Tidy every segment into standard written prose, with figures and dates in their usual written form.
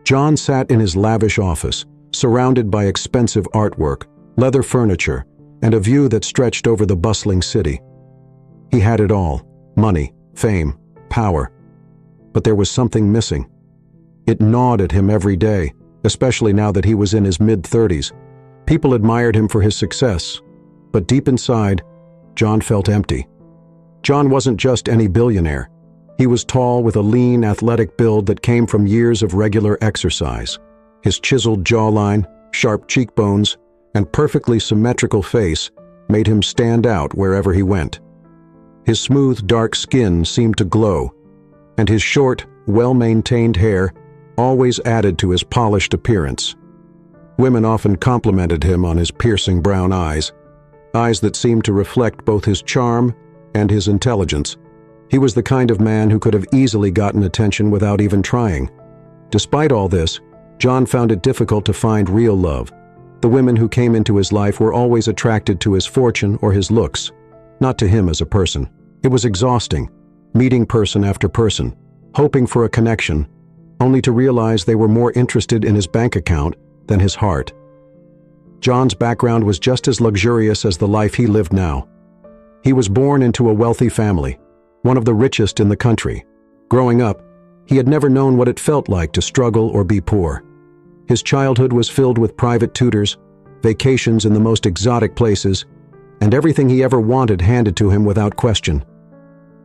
John sat in his lavish office, surrounded by expensive artwork, leather furniture, and a view that stretched over the bustling city. He had it all: money, fame, power. But there was something missing. It gnawed at him every day, especially now that he was in his mid-30s. People admired him for his success, but deep inside, John felt empty. John wasn't just any billionaire. He was tall, with a lean, athletic build that came from years of regular exercise. His chiseled jawline, sharp cheekbones, and perfectly symmetrical face made him stand out wherever he went. His smooth, dark skin seemed to glow, and his short, well-maintained hair always added to his polished appearance. Women often complimented him on his piercing brown eyes that seemed to reflect both his charm and his intelligence. He was the kind of man who could have easily gotten attention without even trying. Despite all this, John found it difficult to find real love. The women who came into his life were always attracted to his fortune or his looks, not to him as a person. It was exhausting, meeting person after person, hoping for a connection, only to realize they were more interested in his bank account than his heart. John's background was just as luxurious as the life he lived now. He was born into a wealthy family, one of the richest in the country. Growing up, he had never known what it felt like to struggle or be poor. His childhood was filled with private tutors, vacations in the most exotic places, and everything he ever wanted handed to him without question.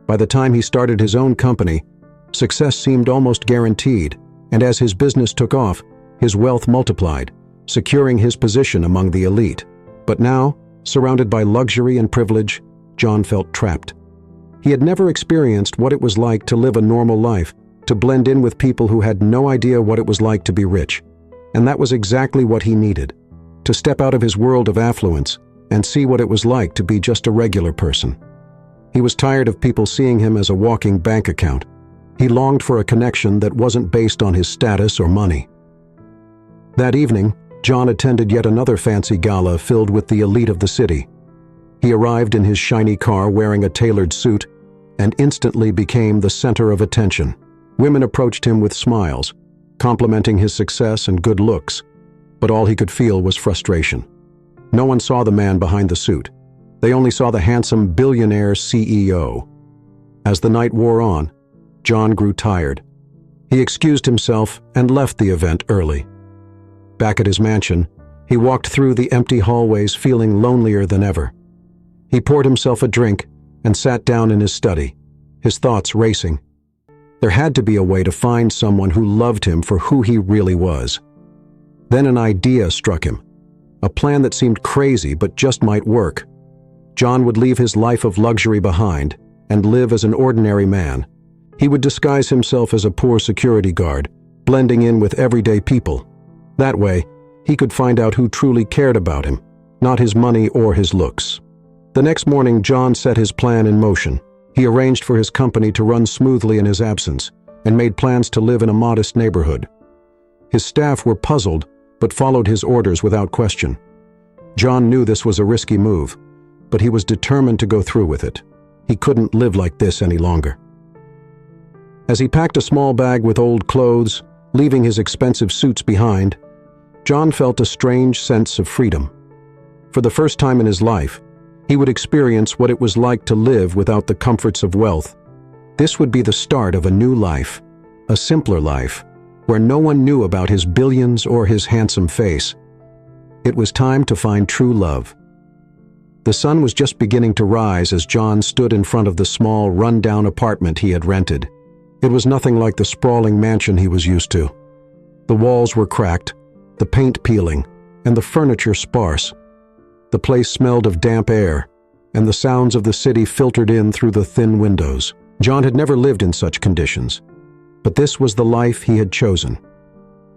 By the time he started his own company, success seemed almost guaranteed, and as his business took off, his wealth multiplied, securing his position among the elite. But now, surrounded by luxury and privilege, John felt trapped. He had never experienced what it was like to live a normal life, to blend in with people who had no idea what it was like to be rich. And that was exactly what he needed, to step out of his world of affluence and see what it was like to be just a regular person. He was tired of people seeing him as a walking bank account. He longed for a connection that wasn't based on his status or money. That evening, John attended yet another fancy gala filled with the elite of the city. He arrived in his shiny car wearing a tailored suit and instantly became the center of attention. Women approached him with smiles, complimenting his success and good looks, but all he could feel was frustration. No one saw the man behind the suit. They only saw the handsome billionaire CEO. As the night wore on, John grew tired. He excused himself and left the event early. Back at his mansion, he walked through the empty hallways feeling lonelier than ever. He poured himself a drink and sat down in his study, his thoughts racing. There had to be a way to find someone who loved him for who he really was. Then an idea struck him, a plan that seemed crazy but just might work. John would leave his life of luxury behind and live as an ordinary man. He would disguise himself as a poor security guard, blending in with everyday people. That way, he could find out who truly cared about him, not his money or his looks. The next morning, John set his plan in motion. He arranged for his company to run smoothly in his absence and made plans to live in a modest neighborhood. His staff were puzzled, but followed his orders without question. John knew this was a risky move, but he was determined to go through with it. He couldn't live like this any longer. As he packed a small bag with old clothes, leaving his expensive suits behind, John felt a strange sense of freedom. For the first time in his life, he would experience what it was like to live without the comforts of wealth. This would be the start of a new life, a simpler life, where no one knew about his billions or his handsome face. It was time to find true love. The sun was just beginning to rise as John stood in front of the small, run-down apartment he had rented. It was nothing like the sprawling mansion he was used to. The walls were cracked, the paint peeling, and the furniture sparse. The place smelled of damp air, and the sounds of the city filtered in through the thin windows. John had never lived in such conditions, but this was the life he had chosen.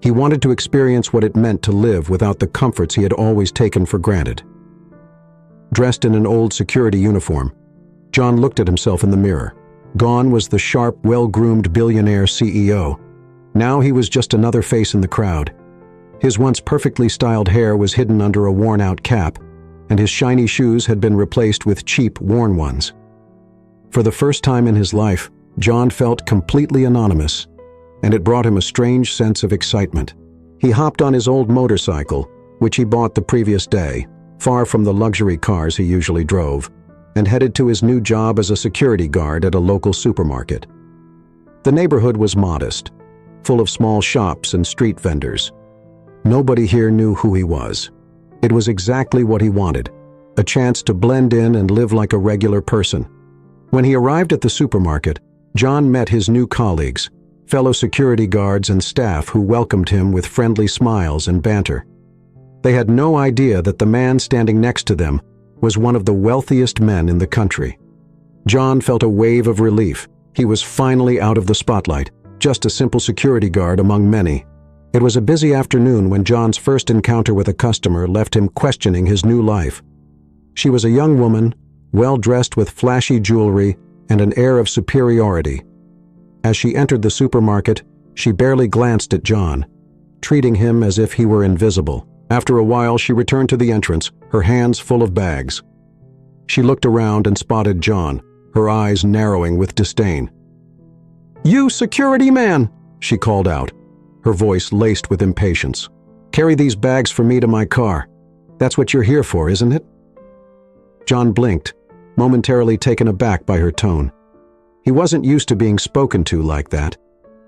He wanted to experience what it meant to live without the comforts he had always taken for granted. Dressed in an old security uniform, John looked at himself in the mirror. Gone was the sharp, well-groomed billionaire CEO. Now he was just another face in the crowd. His once perfectly styled hair was hidden under a worn-out cap, and his shiny shoes had been replaced with cheap, worn ones. For the first time in his life, John felt completely anonymous. and it brought him a strange sense of excitement. He hopped on his old motorcycle, which he bought the previous day, far from the luxury cars he usually drove, and headed to his new job as a security guard at a local supermarket. The neighborhood was modest, full of small shops and street vendors. Nobody here knew who he was. It was exactly what he wanted, a chance to blend in and live like a regular person. When he arrived at the supermarket, John met his new colleagues, fellow security guards and staff who welcomed him with friendly smiles and banter. They had no idea that the man standing next to them was one of the wealthiest men in the country. John felt a wave of relief. He was finally out of the spotlight, just a simple security guard among many. It was a busy afternoon when John's first encounter with a customer left him questioning his new life. She was a young woman, well-dressed with flashy jewelry and an air of superiority. As she entered the supermarket, she barely glanced at John, treating him as if he were invisible. After a while, she returned to the entrance, her hands full of bags. She looked around and spotted John, her eyes narrowing with disdain. "You security man!" she called out, her voice laced with impatience. "Carry these bags for me to my car. That's what you're here for, isn't it?" John blinked, momentarily taken aback by her tone. He wasn't used to being spoken to like that,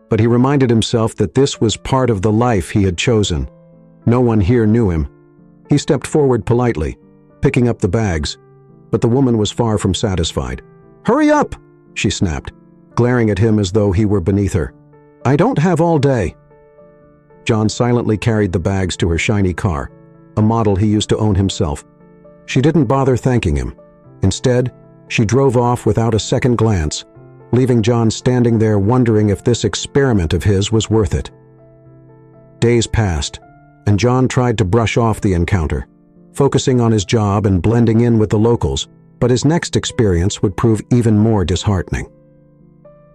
but he reminded himself that this was part of the life he had chosen. No one here knew him. He stepped forward politely, picking up the bags, but the woman was far from satisfied. "Hurry up!" she snapped, glaring at him as though he were beneath her. "I don't have all day." John silently carried the bags to her shiny car, a model he used to own himself. She didn't bother thanking him. Instead, she drove off without a second glance, leaving John standing there wondering if this experiment of his was worth it. Days passed, and John tried to brush off the encounter, focusing on his job and blending in with the locals, but his next experience would prove even more disheartening.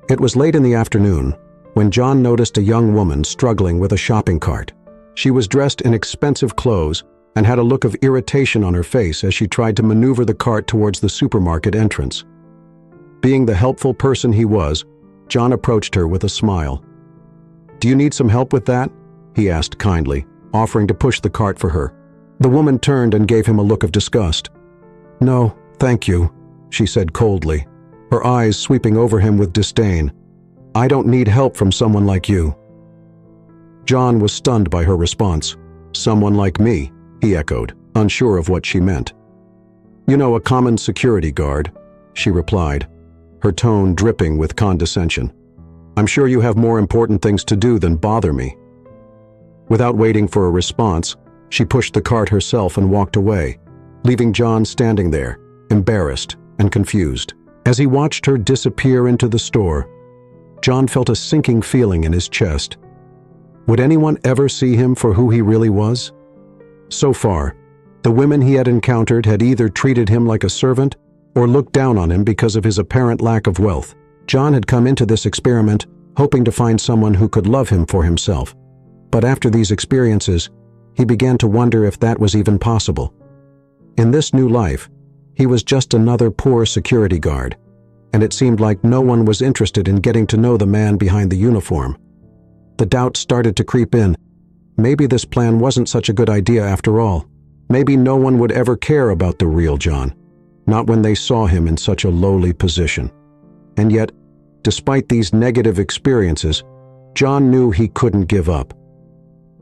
It was late in the afternoon when John noticed a young woman struggling with a shopping cart. She was dressed in expensive clothes and had a look of irritation on her face as she tried to maneuver the cart towards the supermarket entrance. Being the helpful person he was, John approached her with a smile. "Do you need some help with that?" he asked kindly, offering to push the cart for her. The woman turned and gave him a look of disgust. "No, thank you," she said coldly, her eyes sweeping over him with disdain. "I don't need help from someone like you." John was stunned by her response. "Someone like me," he echoed, unsure of what she meant. "You know, a common security guard," she replied, her tone dripping with condescension. "I'm sure you have more important things to do than bother me." Without waiting for a response, she pushed the cart herself and walked away, leaving John standing there, embarrassed and confused. As he watched her disappear into the store, John felt a sinking feeling in his chest. Would anyone ever see him for who he really was? So far, the women he had encountered had either treated him like a servant or looked down on him because of his apparent lack of wealth. John had come into this experiment hoping to find someone who could love him for himself. But after these experiences, he began to wonder if that was even possible. In this new life, he was just another poor security guard, and it seemed like no one was interested in getting to know the man behind the uniform. The doubt started to creep in. Maybe this plan wasn't such a good idea after all. Maybe no one would ever care about the real John, not when they saw him in such a lowly position. And yet, despite these negative experiences, John knew he couldn't give up.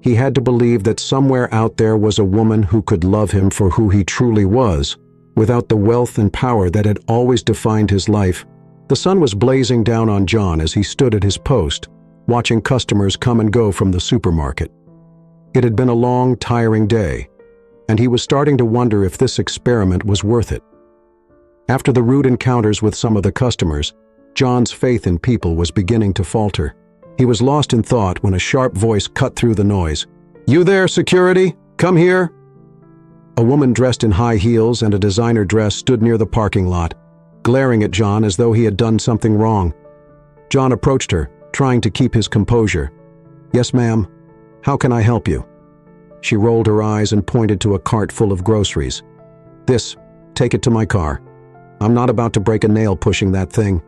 He had to believe that somewhere out there was a woman who could love him for who he truly was, without the wealth and power that had always defined his life. The sun was blazing down on John as he stood at his post, watching customers come and go from the supermarket. It had been a long, tiring day, and he was starting to wonder if this experiment was worth it. After the rude encounters with some of the customers, John's faith in people was beginning to falter. He was lost in thought when a sharp voice cut through the noise. "You there, security? Come here!" A woman dressed in high heels and a designer dress stood near the parking lot, glaring at John as though he had done something wrong. John approached her, trying to keep his composure. "Yes, ma'am. How can I help you?" She rolled her eyes and pointed to a cart full of groceries. "This, take it to my car. I'm not about to break a nail pushing that thing."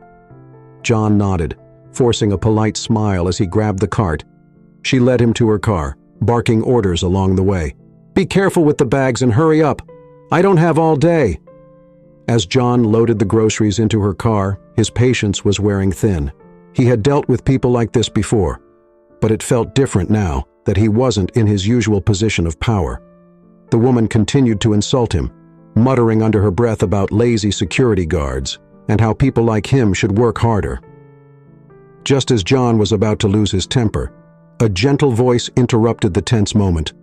John nodded, forcing a polite smile as he grabbed the cart. She led him to her car, barking orders along the way. "Be careful with the bags and hurry up. I don't have all day." As John loaded the groceries into her car, his patience was wearing thin. He had dealt with people like this before, but it felt different now that he wasn't in his usual position of power. The woman continued to insult him, muttering under her breath about lazy security guards and how people like him should work harder. Just as John was about to lose his temper, a gentle voice interrupted the tense moment.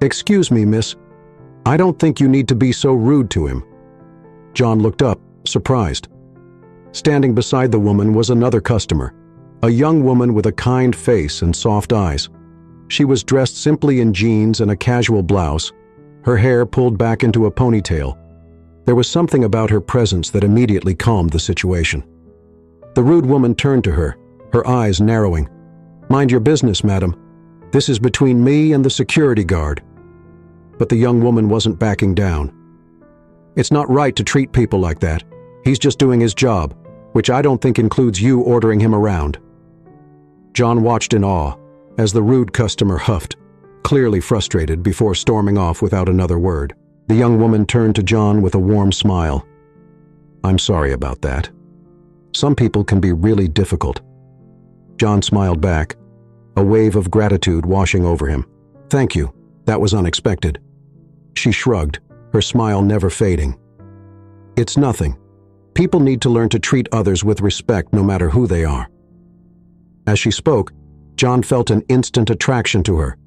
"Excuse me, miss. I don't think you need to be so rude to him." John looked up, surprised. Standing beside the woman was another customer, a young woman with a kind face and soft eyes. She was dressed simply in jeans and a casual blouse, her hair pulled back into a ponytail. There was something about her presence that immediately calmed the situation. The rude woman turned to her, her eyes narrowing. "Mind your business, madam. This is between me and the security guard." But the young woman wasn't backing down. "It's not right to treat people like that. He's just doing his job, which I don't think includes you ordering him around." John watched in awe as the rude customer huffed, clearly frustrated, before storming off without another word. The young woman turned to John with a warm smile. "I'm sorry about that. Some people can be really difficult." John smiled back, a wave of gratitude washing over him. "Thank you. That was unexpected." She shrugged, her smile never fading. "It's nothing. People need to learn to treat others with respect no matter who they are." As she spoke, John felt an instant attraction to her.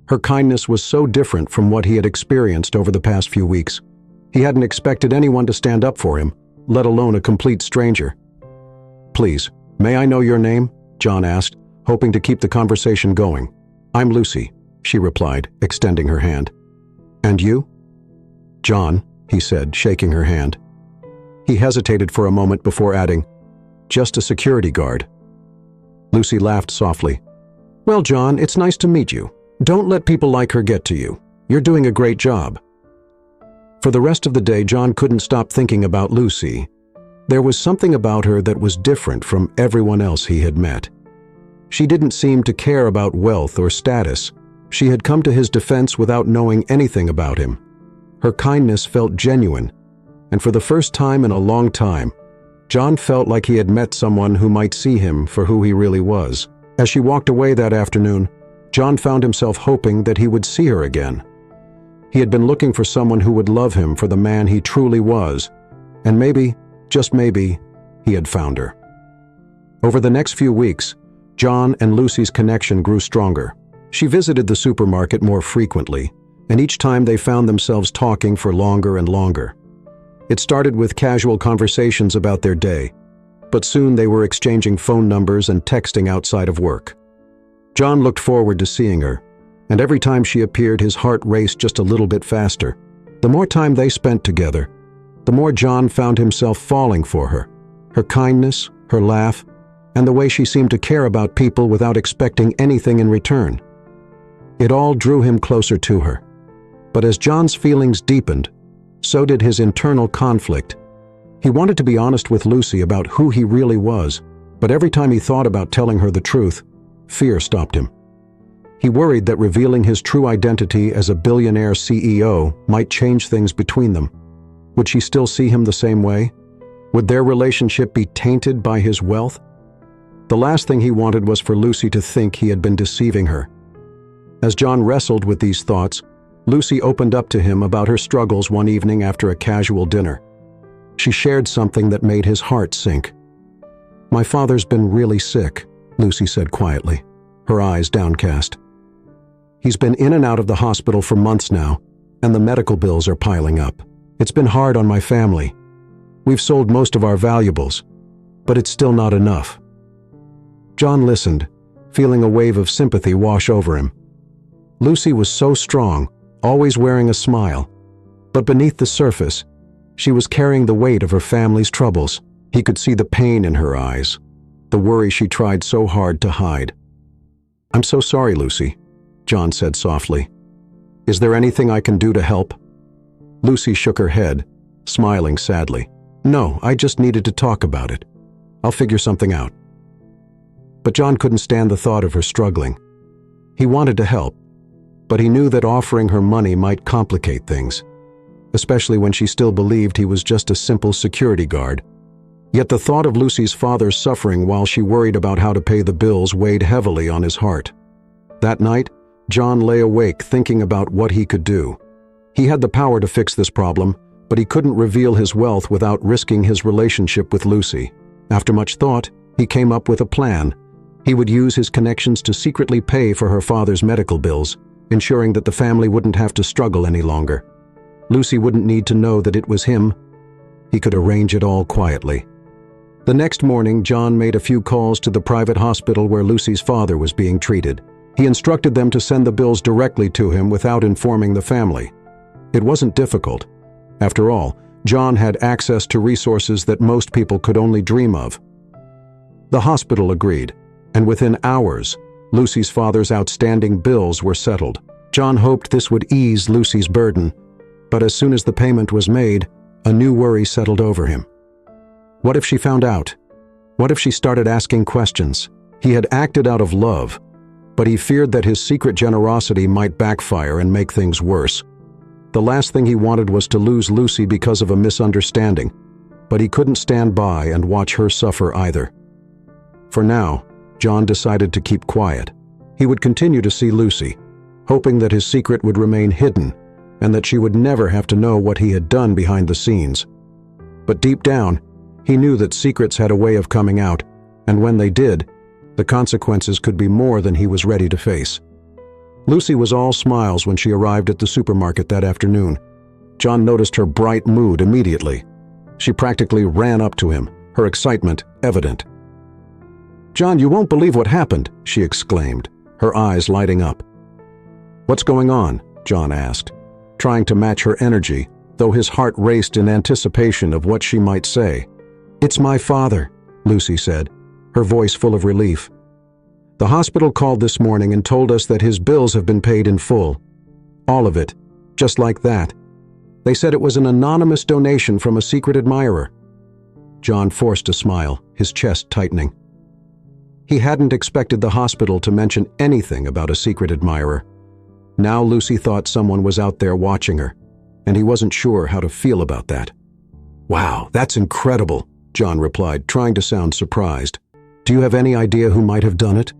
Her kindness was so different from what he had experienced over the past few weeks. He hadn't expected anyone to stand up for him, let alone a complete stranger. "Please, may I know your name?" John asked, hoping to keep the conversation going. "I'm Lucy," she replied, extending her hand. "And you?" "John," he said, shaking her hand. He hesitated for a moment before adding, "Just a security guard." Lucy laughed softly. "Well, John, it's nice to meet you. Don't let people like her get to you. You're doing a great job." For the rest of the day, John couldn't stop thinking about Lucy. There was something about her that was different from everyone else he had met. She didn't seem to care about wealth or status. She had come to his defense without knowing anything about him. Her kindness felt genuine, and for the first time in a long time, John felt like he had met someone who might see him for who he really was. As she walked away that afternoon, John found himself hoping that he would see her again. He had been looking for someone who would love him for the man he truly was, and maybe, just maybe, he had found her. Over the next few weeks, John and Lucy's connection grew stronger. She visited the supermarket more frequently, and each time they found themselves talking for longer and longer. It started with casual conversations about their day, but soon they were exchanging phone numbers and texting outside of work. John looked forward to seeing her, and every time she appeared, his heart raced just a little bit faster. The more time they spent together, the more John found himself falling for her. Her kindness, her laugh, and the way she seemed to care about people without expecting anything in return. It all drew him closer to her. But as John's feelings deepened, so did his internal conflict. He wanted to be honest with Lucy about who he really was, but every time he thought about telling her the truth, fear stopped him. He worried that revealing his true identity as a billionaire CEO might change things between them. Would she still see him the same way? Would their relationship be tainted by his wealth? The last thing he wanted was for Lucy to think he had been deceiving her. As John wrestled with these thoughts, Lucy opened up to him about her struggles one evening after a casual dinner. She shared something that made his heart sink. "My father's been really sick," Lucy said quietly, her eyes downcast. "He's been in and out of the hospital for months now, and the medical bills are piling up. It's been hard on my family. We've sold most of our valuables, but it's still not enough." John listened, feeling a wave of sympathy wash over him. Lucy was so strong, always wearing a smile, but beneath the surface, she was carrying the weight of her family's troubles. He could see the pain in her eyes, the worry she tried so hard to hide. "I'm so sorry, Lucy," John said softly. "Is there anything I can do to help?" Lucy shook her head, smiling sadly. "No, I just needed to talk about it. I'll figure something out." But John couldn't stand the thought of her struggling. He wanted to help, but he knew that offering her money might complicate things, especially when she still believed he was just a simple security guard. Yet the thought of Lucy's father's suffering while she worried about how to pay the bills weighed heavily on his heart. That night, John lay awake thinking about what he could do. He had the power to fix this problem, but he couldn't reveal his wealth without risking his relationship with Lucy. After much thought, he came up with a plan. He would use his connections to secretly pay for her father's medical bills, ensuring that the family wouldn't have to struggle any longer. Lucy wouldn't need to know that it was him. He could arrange it all quietly. The next morning, John made a few calls to the private hospital where Lucy's father was being treated. He instructed them to send the bills directly to him without informing the family. It wasn't difficult. After all, John had access to resources that most people could only dream of. The hospital agreed, and within hours, Lucy's father's outstanding bills were settled. John hoped this would ease Lucy's burden, but as soon as the payment was made, a new worry settled over him. What if she found out? What if she started asking questions? He had acted out of love, but he feared that his secret generosity might backfire and make things worse. The last thing he wanted was to lose Lucy because of a misunderstanding, but he couldn't stand by and watch her suffer either. For now, John decided to keep quiet. He would continue to see Lucy, hoping that his secret would remain hidden and that she would never have to know what he had done behind the scenes. But deep down, he knew that secrets had a way of coming out, and when they did, the consequences could be more than he was ready to face. Lucy was all smiles when she arrived at the supermarket that afternoon. John noticed her bright mood immediately. She practically ran up to him, her excitement evident. "John, you won't believe what happened," she exclaimed, her eyes lighting up. "What's going on?" John asked, trying to match her energy, though his heart raced in anticipation of what she might say. "It's my father," Lucy said, her voice full of relief. "The hospital called this morning and told us that his bills have been paid in full. All of it, just like that. They said it was an anonymous donation from a secret admirer." John forced a smile, his chest tightening. He hadn't expected the hospital to mention anything about a secret admirer. Now Lucy thought someone was out there watching her, and he wasn't sure how to feel about that. "Wow, that's incredible," John replied, trying to sound surprised. "Do you have any idea who might have done it?"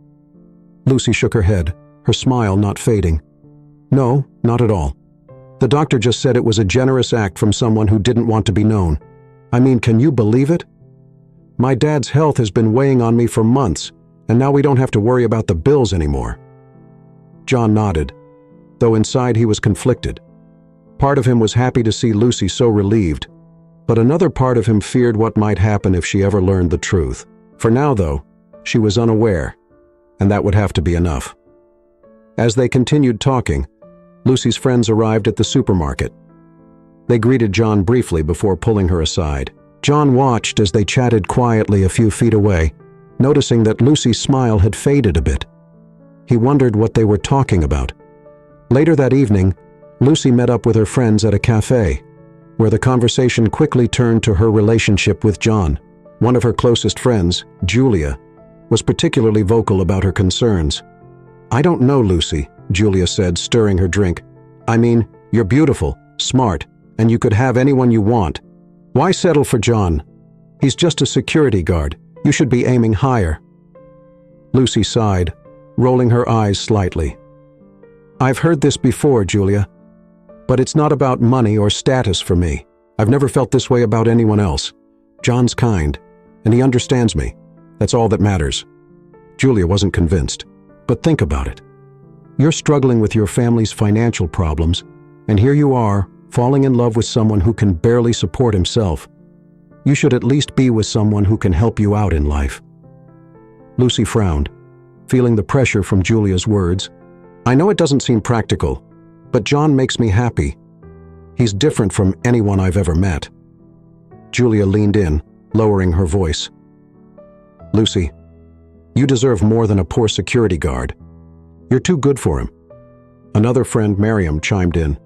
Lucy shook her head, her smile not fading. "No, not at all. The doctor just said it was a generous act from someone who didn't want to be known. I mean, can you believe it? My dad's health has been weighing on me for months, and now we don't have to worry about the bills anymore." John nodded, though inside he was conflicted. Part of him was happy to see Lucy so relieved, but another part of him feared what might happen if she ever learned the truth. For now, though, she was unaware, and that would have to be enough. As they continued talking, Lucy's friends arrived at the supermarket. They greeted John briefly before pulling her aside. John watched as they chatted quietly a few feet away, noticing that Lucy's smile had faded a bit. He wondered what they were talking about. Later that evening, Lucy met up with her friends at a cafe, where the conversation quickly turned to her relationship with John. One of her closest friends, Julia, was particularly vocal about her concerns. "I don't know, Lucy," Julia said, stirring her drink. "I mean, you're beautiful, smart, and you could have anyone you want. Why settle for John? He's just a security guard. You should be aiming higher." Lucy sighed, rolling her eyes slightly. "I've heard this before, Julia, but it's not about money or status for me. I've never felt this way about anyone else. John's kind, and he understands me. That's all that matters." Julia wasn't convinced. "But think about it. You're struggling with your family's financial problems, and here you are, falling in love with someone who can barely support himself. You should at least be with someone who can help you out in life." Lucy frowned, feeling the pressure from Julia's words. "I know it doesn't seem practical, but John makes me happy. He's different from anyone I've ever met." Julia leaned in, lowering her voice. "Lucy, you deserve more than a poor security guard. You're too good for him." Another friend, Miriam, chimed in.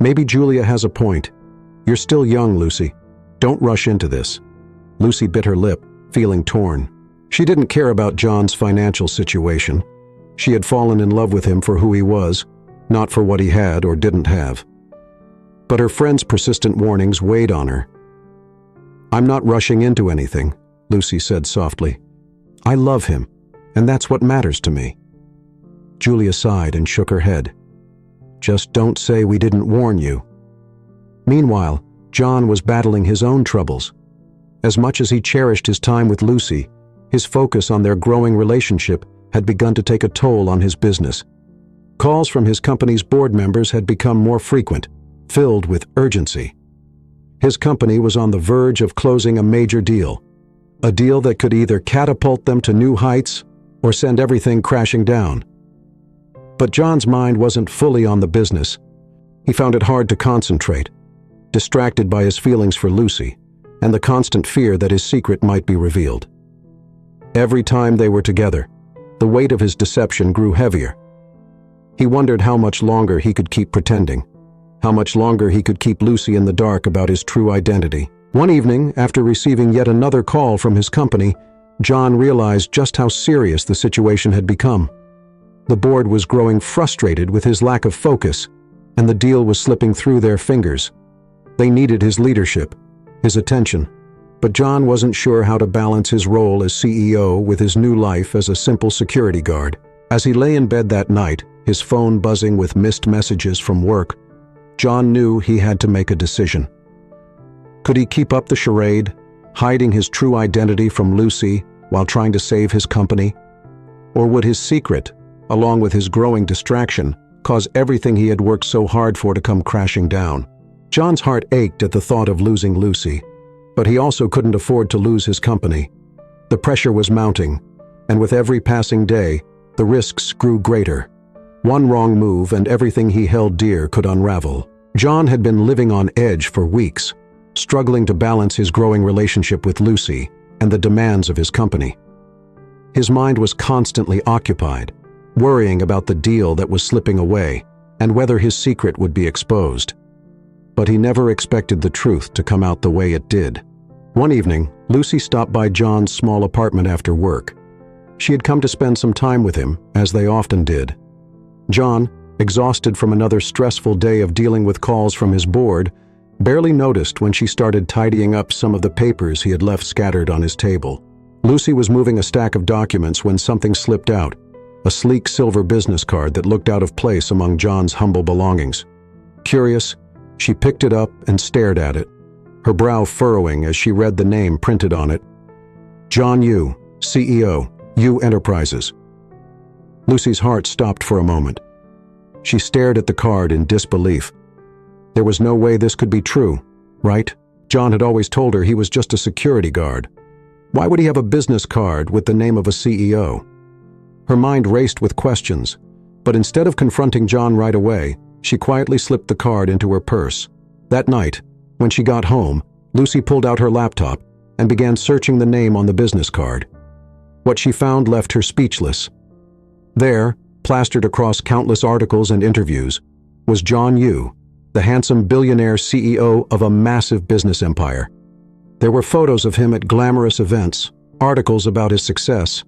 "Maybe Julia has a point. You're still young, Lucy. Don't rush into this." Lucy bit her lip, feeling torn. She didn't care about John's financial situation. She had fallen in love with him for who he was, not for what he had or didn't have. But her friend's persistent warnings weighed on her. "I'm not rushing into anything," Lucy said softly. "I love him, and that's what matters to me." Julia sighed and shook her head. "Just don't say we didn't warn you." Meanwhile, John was battling his own troubles. As much as he cherished his time with Lucy, his focus on their growing relationship had begun to take a toll on his business. Calls from his company's board members had become more frequent, filled with urgency. His company was on the verge of closing a major deal, a deal that could either catapult them to new heights or send everything crashing down. But John's mind wasn't fully on the business. He found it hard to concentrate, distracted by his feelings for Lucy and the constant fear that his secret might be revealed. Every time they were together, the weight of his deception grew heavier. He wondered how much longer he could keep pretending, how much longer he could keep Lucy in the dark about his true identity. One evening, after receiving yet another call from his company, John realized just how serious the situation had become. The board was growing frustrated with his lack of focus, and the deal was slipping through their fingers. They needed his leadership, his attention, but John wasn't sure how to balance his role as CEO with his new life as a simple security guard. As he lay in bed that night, his phone buzzing with missed messages from work, John knew he had to make a decision. Could he keep up the charade, hiding his true identity from Lucy while trying to save his company? Or would his secret, along with his growing distraction, cause everything he had worked so hard for to come crashing down? John's heart ached at the thought of losing Lucy, but he also couldn't afford to lose his company. The pressure was mounting, and with every passing day, the risks grew greater. One wrong move and everything he held dear could unravel. John had been living on edge for weeks, struggling to balance his growing relationship with Lucy and the demands of his company. His mind was constantly occupied, worrying about the deal that was slipping away and whether his secret would be exposed. But he never expected the truth to come out the way it did. One evening, Lucy stopped by John's small apartment after work. She had come to spend some time with him, as they often did. John, exhausted from another stressful day of dealing with calls from his board, barely noticed when she started tidying up some of the papers he had left scattered on his table. Lucy was moving a stack of documents when something slipped out, a sleek silver business card that looked out of place among John's humble belongings. Curious, she picked it up and stared at it, her brow furrowing as she read the name printed on it. John Yu, CEO, Yu Enterprises. Lucy's heart stopped for a moment. She stared at the card in disbelief. There was no way this could be true, right? John had always told her he was just a security guard. Why would he have a business card with the name of a CEO? Her mind raced with questions, but instead of confronting John right away, she quietly slipped the card into her purse. That night, when she got home, Lucy pulled out her laptop and began searching the name on the business card. What she found left her speechless. There, plastered across countless articles and interviews, was John Yu, the handsome billionaire CEO of a massive business empire. There were photos of him at glamorous events, articles about his success,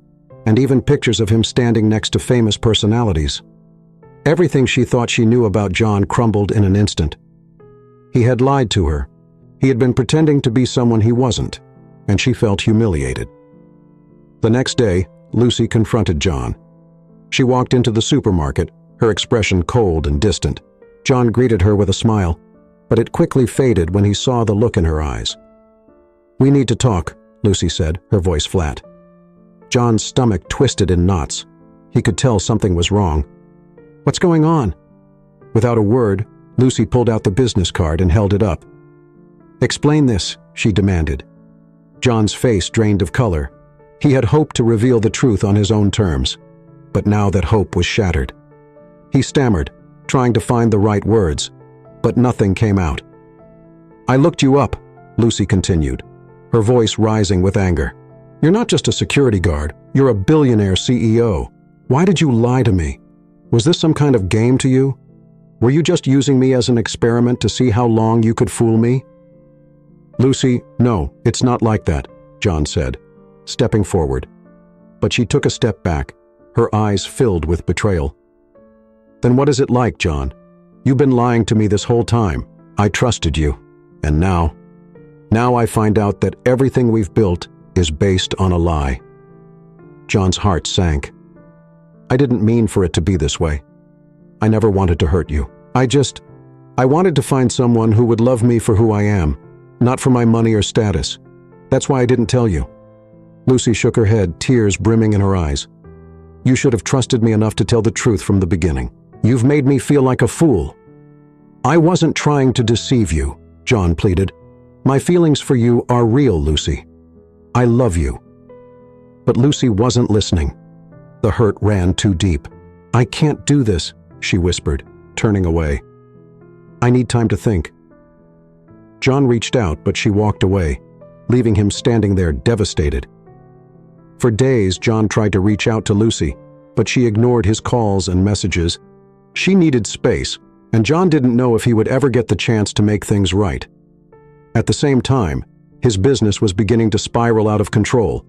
and even pictures of him standing next to famous personalities. Everything she thought she knew about John crumbled in an instant. He had lied to her. He had been pretending to be someone he wasn't, and she felt humiliated. The next day, Lucy confronted John. She walked into the supermarket, her expression cold and distant. John greeted her with a smile, but it quickly faded when he saw the look in her eyes. "We need to talk," Lucy said, her voice flat. John's stomach twisted in knots. He could tell something was wrong. "What's going on?" Without a word, Lucy pulled out the business card and held it up. "Explain this," she demanded. John's face drained of color. He had hoped to reveal the truth on his own terms, but now that hope was shattered. He stammered, trying to find the right words, but nothing came out. "I looked you up," Lucy continued, her voice rising with anger. "You're not just a security guard, you're a billionaire CEO. Why did you lie to me? Was this some kind of game to you? Were you just using me as an experiment to see how long you could fool me?" "Lucy, no, it's not like that," John said, stepping forward. but she took a step back, her eyes filled with betrayal. "Then what is it like, John? You've been lying to me this whole time. I trusted you. And now I find out that everything we've built is based on a lie." John's heart sank. "I didn't mean for it to be this way. I never wanted to hurt you. I wanted to find someone who would love me for who I am, not for my money or status. That's why I didn't tell you." Lucy shook her head, tears brimming in her eyes. "You should have trusted me enough to tell the truth from the beginning. You've made me feel like a fool." "I wasn't trying to deceive you," John pleaded. "My feelings for you are real, Lucy. I love you." But Lucy wasn't listening. The hurt ran too deep. "I can't do this," she whispered, turning away. "I need time to think." John reached out, but she walked away, leaving him standing there devastated. For days, John tried to reach out to Lucy, but she ignored his calls and messages. She needed space, and John didn't know if he would ever get the chance to make things right. At the same time, his business was beginning to spiral out of control.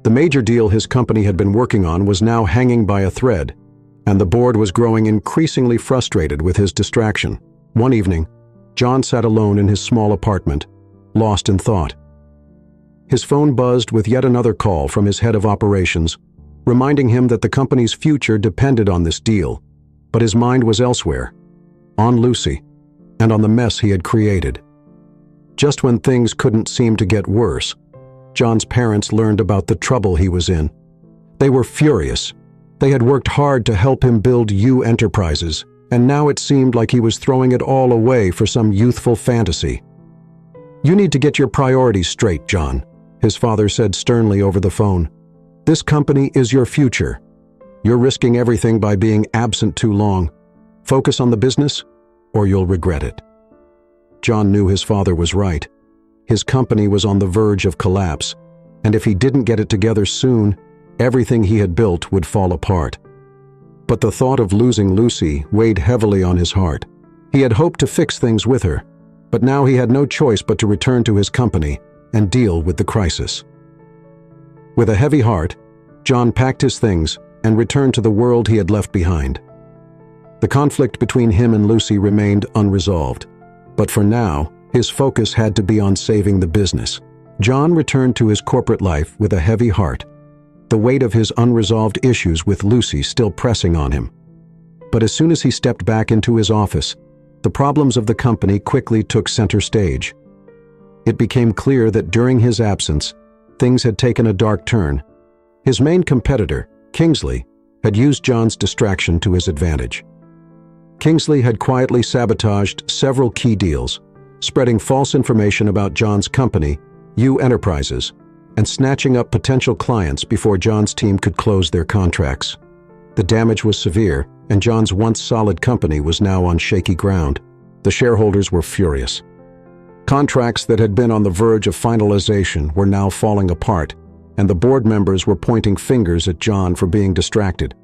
The major deal his company had been working on was now hanging by a thread, and the board was growing increasingly frustrated with his distraction. One evening, John sat alone in his small apartment, lost in thought. His phone buzzed with yet another call from his head of operations, reminding him that the company's future depended on this deal, but his mind was elsewhere, on Lucy, and on the mess he had created. Just when things couldn't seem to get worse, John's parents learned about the trouble he was in. They were furious. They had worked hard to help him build U Enterprises, and now it seemed like he was throwing it all away for some youthful fantasy. "You need to get your priorities straight, John," his father said sternly over the phone. "This company is your future. You're risking everything by being absent too long. Focus on the business, or you'll regret it." John knew his father was right. His company was on the verge of collapse, and if he didn't get it together soon, everything he had built would fall apart. But the thought of losing Lucy weighed heavily on his heart. He had hoped to fix things with her, but now he had no choice but to return to his company and deal with the crisis. With a heavy heart, John packed his things and returned to the world he had left behind. The conflict between him and Lucy remained unresolved, but for now, his focus had to be on saving the business. John returned to his corporate life with a heavy heart, the weight of his unresolved issues with Lucy still pressing on him. But as soon as he stepped back into his office, the problems of the company quickly took center stage. It became clear that during his absence, things had taken a dark turn. His main competitor, Kingsley, had used John's distraction to his advantage. Kingsley had quietly sabotaged several key deals, spreading false information about John's company, U Enterprises, and snatching up potential clients before John's team could close their contracts. The damage was severe, and John's once solid company was now on shaky ground. The shareholders were furious. Contracts that had been on the verge of finalization were now falling apart, and the board members were pointing fingers at John for being distracted.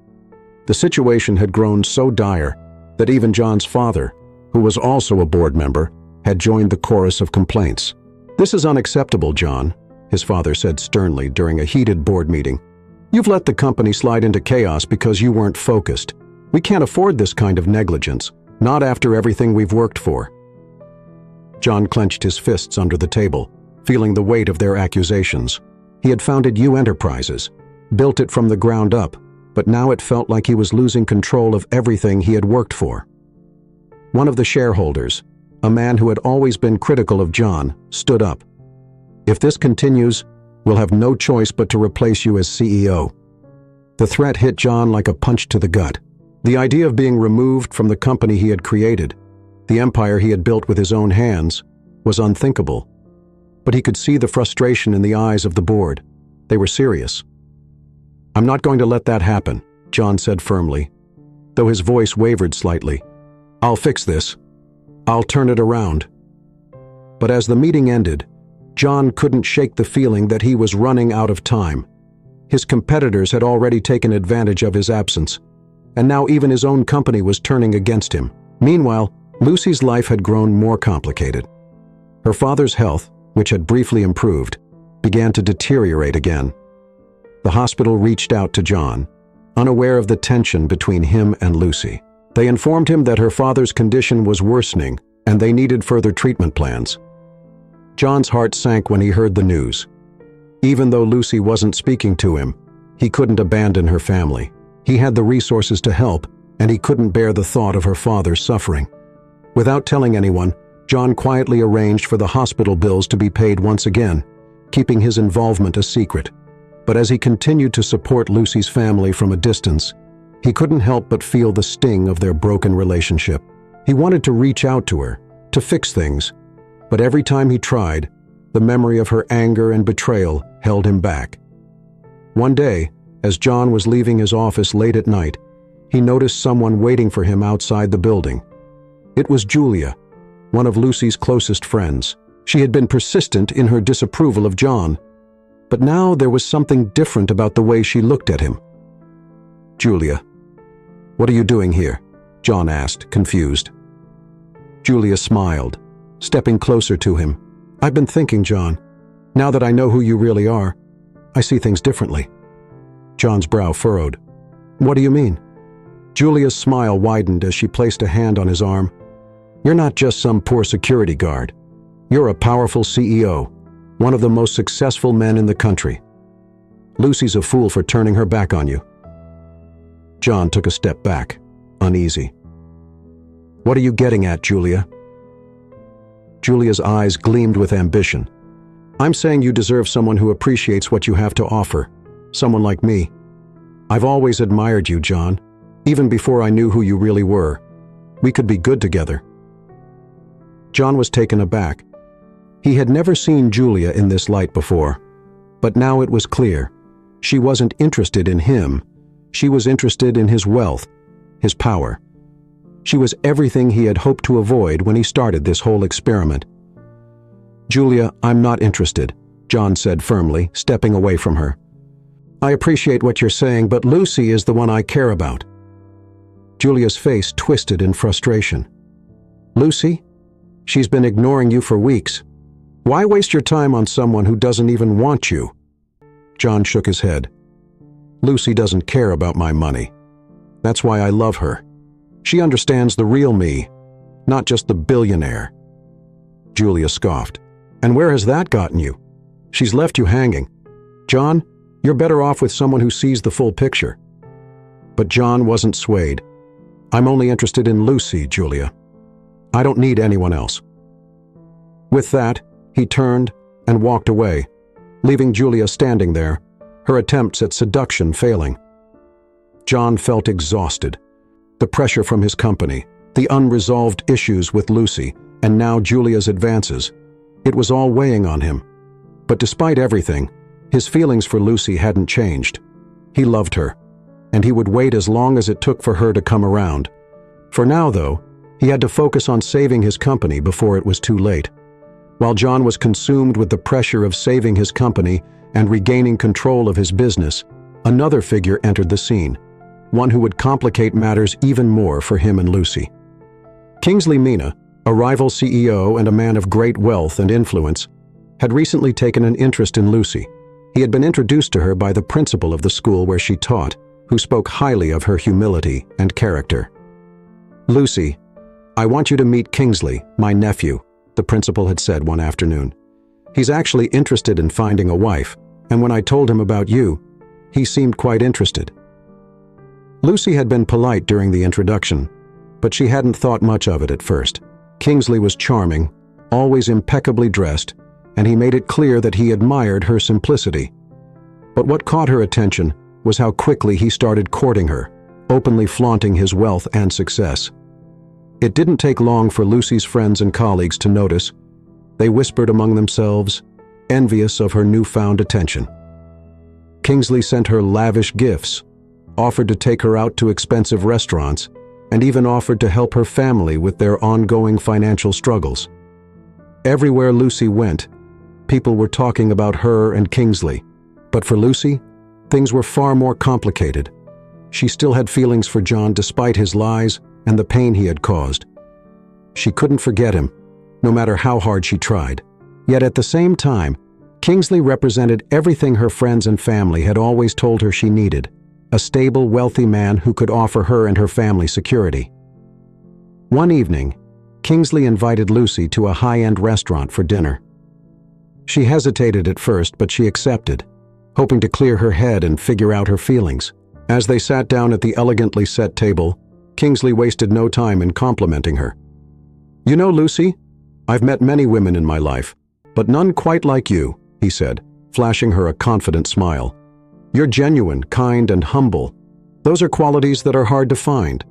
The situation had grown so dire that even John's father, who was also a board member, had joined the chorus of complaints. "This is unacceptable, John," his father said sternly during a heated board meeting. "You've let the company slide into chaos because you weren't focused. We can't afford this kind of negligence, not after everything we've worked for." John clenched his fists under the table, feeling the weight of their accusations. He had founded U Enterprises, built it from the ground up, but now it felt like he was losing control of everything he had worked for. One of the shareholders, a man who had always been critical of John, stood up. "If this continues, we'll have no choice but to replace you as CEO." The threat hit John like a punch to the gut. The idea of being removed from the company he had created, the empire he had built with his own hands, was unthinkable. But he could see the frustration in the eyes of the board. They were serious. "I'm not going to let that happen," John said firmly, though his voice wavered slightly. "I'll fix this. I'll turn it around." But as the meeting ended, John couldn't shake the feeling that he was running out of time. His competitors had already taken advantage of his absence, and now even his own company was turning against him. Meanwhile, Lucy's life had grown more complicated. Her father's health, which had briefly improved, began to deteriorate again. The hospital reached out to John, unaware of the tension between him and Lucy. They informed him that her father's condition was worsening and they needed further treatment plans. John's heart sank when he heard the news. Even though Lucy wasn't speaking to him, he couldn't abandon her family. He had the resources to help, and he couldn't bear the thought of her father's suffering. Without telling anyone, John quietly arranged for the hospital bills to be paid once again, keeping his involvement a secret. But as he continued to support Lucy's family from a distance, he couldn't help but feel the sting of their broken relationship. He wanted to reach out to her, to fix things, but every time he tried, the memory of her anger and betrayal held him back. One day, as John was leaving his office late at night, he noticed someone waiting for him outside the building. It was Julia, one of Lucy's closest friends. She had been persistent in her disapproval of John, but now there was something different about the way she looked at him. "Julia, what are you doing here?" John asked, confused. Julia smiled, stepping closer to him. "I've been thinking, John. Now that I know who you really are, I see things differently." John's brow furrowed. "What do you mean?" Julia's smile widened as she placed a hand on his arm. "You're not just some poor security guard. You're a powerful CEO, one of the most successful men in the country. Lucy's a fool for turning her back on you." John took a step back, uneasy. "What are you getting at, Julia?" Julia's eyes gleamed with ambition. "I'm saying you deserve someone who appreciates what you have to offer, someone like me. I've always admired you, John, even before I knew who you really were. We could be good together." John was taken aback. He had never seen Julia in this light before, but now it was clear. She wasn't interested in him. She was interested in his wealth, his power. She was everything he had hoped to avoid when he started this whole experiment. "Julia, I'm not interested," John said firmly, stepping away from her. "I appreciate what you're saying, but Lucy is the one I care about." Julia's face twisted in frustration. "Lucy? She's been ignoring you for weeks. Why waste your time on someone who doesn't even want you?" John shook his head. "Lucy doesn't care about my money. That's why I love her. She understands the real me, not just the billionaire." Julia scoffed. "And where has that gotten you? She's left you hanging. John, you're better off with someone who sees the full picture." But John wasn't swayed. "I'm only interested in Lucy, Julia. I don't need anyone else." With that, he turned and walked away, leaving Julia standing there, her attempts at seduction failing. John felt exhausted. The pressure from his company, the unresolved issues with Lucy, and now Julia's advances. It was all weighing on him. But despite everything, his feelings for Lucy hadn't changed. He loved her, and he would wait as long as it took for her to come around. For now, though, he had to focus on saving his company before it was too late. While John was consumed with the pressure of saving his company and regaining control of his business, another figure entered the scene, one who would complicate matters even more for him and Lucy. Kingsley Mina, a rival CEO and a man of great wealth and influence, had recently taken an interest in Lucy. He had been introduced to her by the principal of the school where she taught, who spoke highly of her humility and character. "Lucy, I want you to meet Kingsley, my nephew," the principal had said one afternoon. "He's actually interested in finding a wife, and when I told him about you, he seemed quite interested." Lucy had been polite during the introduction, but she hadn't thought much of it at first. Kingsley was charming, always impeccably dressed, and he made it clear that he admired her simplicity. But what caught her attention was how quickly he started courting her, openly flaunting his wealth and success. It didn't take long for Lucy's friends and colleagues to notice. They whispered among themselves, envious of her newfound attention. Kingsley sent her lavish gifts, offered to take her out to expensive restaurants, and even offered to help her family with their ongoing financial struggles. Everywhere Lucy went, people were talking about her and Kingsley. But for Lucy, things were far more complicated. She still had feelings for John despite his lies and the pain he had caused. She couldn't forget him, no matter how hard she tried. Yet at the same time, Kingsley represented everything her friends and family had always told her she needed: a stable, wealthy man who could offer her and her family security. One evening, Kingsley invited Lucy to a high-end restaurant for dinner. She hesitated at first, but she accepted, hoping to clear her head and figure out her feelings. As they sat down at the elegantly set table, Kingsley wasted no time in complimenting her. "You know, Lucy, I've met many women in my life, but none quite like you," he said, flashing her a confident smile. "You're genuine, kind, and humble. Those are qualities that are hard to find."